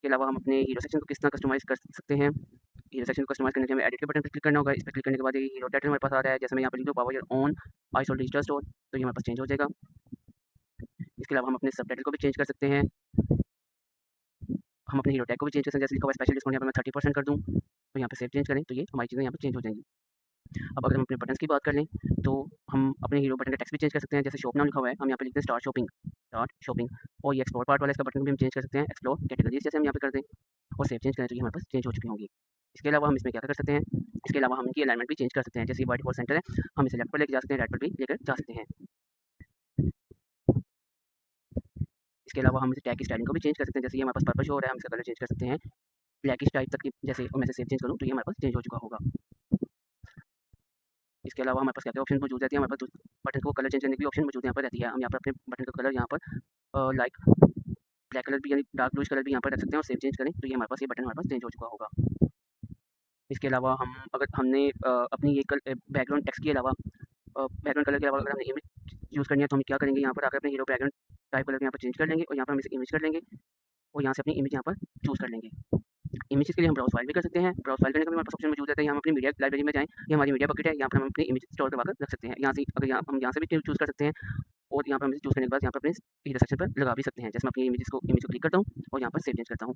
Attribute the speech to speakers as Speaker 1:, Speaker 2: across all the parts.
Speaker 1: इसके अलावा हम अपने हीरो सेक्शन को किस तरह कस्टमाइज़ कर सकते हैं। हीरो सेक्शन को कस्टमाइज़ करने के लिए हमें एडिट के बटन पर क्लिक करना होगा। इस पर क्लिक करने के बाद ये हीरो टाइटल हमारे पास आ रहा है। जैसे मैं यहाँ पर लिख दूँ पावर योर ओन आइसोल डिजिटल स्टोर, तो ये हमारे पास चेंज हो जाएगा। इसके अलावा हम अपने सब टाइटल को भी चेंज कर सकते हैं। हम अपने हीरो टैग को भी चेंज कर सकते हैं। जैसे लिखा हुआ है स्पेशल डिस्काउंट, यहाँ पर मैं 30% कर दूँ, तो यहाँ पे सेव चेंज करें तो ये हमारी चीज़ें यहाँ पर चेंज हो जाएँगी। अब अगर हम अपने बटन्स की बात कर लें, तो हम अपने हीरो बटन का टेक्स्ट भी चेंज कर सकते हैं। जैसे शॉप नाम लिखा हुआ है, हम यहाँ पे लिखते हैं स्टार्ट शॉपिंग, और ये एक्सप्लोर पार्ट वाला इसका बटन भी हम चेंज कर सकते हैं। एक्सप्लोर कैटेगरीज़ जैसे हम यहाँ पे कर दें और सेव चेंज करें तो ये हमारे पास चेंज हो चुकी होंगी। इसके अलावा हम इसमें क्या कर सकते हैं, इसके अलावा हम इनकी अलाइनमेंट भी चेंज कर सकते हैं। जैसे ये बाय डिफ़ॉल्ट सेंटर है, हम इसे लेफ्ट पर लेके जा सकते हैं, राइट पर भी लेकर जा सकते हैं। इसके अलावा हम इसे टैग की स्टाइलिंग को भी चेंज कर सकते हैं। जैसे ये हमारे पास पर्पल शो हो रहा है, हम इसका कलर चेंज कर सकते हैं ब्लैकिश टाइप तक की। जैसे मैं इसे सेव चेंज करूँ तो ये हमारे पास चेंज हो चुका होगा। इसके अलावा हमारे पास क्या-क्या ऑप्शन मौजूद रहती है, हमारे पास बटन को कलर चेंज करने की ऑप्शन मौजूद यहाँ पर रहती है। हम यहाँ पर अपने बटन का कलर यहाँ पर लाइक ब्लैक कलर भी यानी डार्क ब्लूइश कलर भी यहाँ पर रख सकते हैं और सेव चेंज करें तो ये हमारे पास ये बटन हमारे पास चेंज हो चुका होगा। इसके अलावा हम अगर हमने अपनी ये बैकग्राउंड टेक्स्ट के अलावा बैकग्राउंड कलर के अलावा अगर हमने इमेज यूज़ करनी है तो हम क्या करेंगे, यहाँ पर आकर अपने हीरो बैकग्राउंड टाइप कलर यहाँ पर चेंज कर लेंगे और यहाँ पर हम इसे इमेज कर लेंगे और यहाँ से अपनी इमेज यहाँ पर चूज़ कर लेंगे। इमेजेस के लिए हम ब्राउज़ फाइल भी कर सकते हैं। ब्राउज़ फाइल करने का भी हमारे पास ऑप्शन मौजूद रहता है। यहाँ हम अपनी मीडिया लाइब्रेरी में जाएँ, ये हमारी मीडिया बकेट है, यहाँ पर हम अपनी इमेज स्टोर करवा कर रख सकते हैं। यहाँ से अगर यहाँ से भी चूज़ कर सकते हैं और यहाँ पर हम इसे चूज़ करने के बाद यहाँ पर अपने हीरो सेक्शन पर लगा भी सकते हैं। जैसे मैं अपनी इमेज को क्लिक करता हूँ और यहाँ पर सेव चेंज करता हूँ।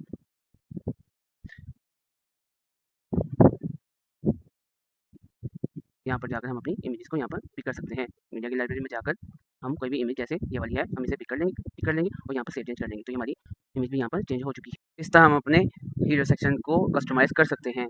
Speaker 1: यहाँ पर जाकर हम अपनी इमेजेस को यहाँ पर पिक कर सकते हैं। मीडिया की लाइब्रेरी में जाकर हम कोई भी इमेज जैसे ये वाली है, हम इसे पिक कर लेंगे और यहाँ पर सेव चेंज कर लेंगे तो ये हमारी इमेज भी यहाँ पर चेंज हो चुकी है। इस तरह हम अपने हीरो सेक्शन को कस्टमाइज़ कर सकते हैं।